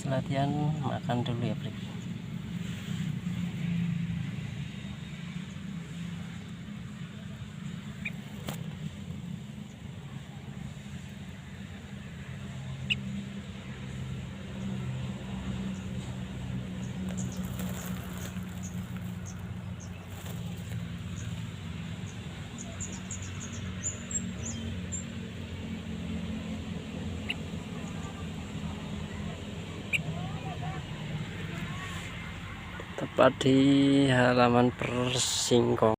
latihan makan dulu ya Bri. Tepat di halaman persingkong.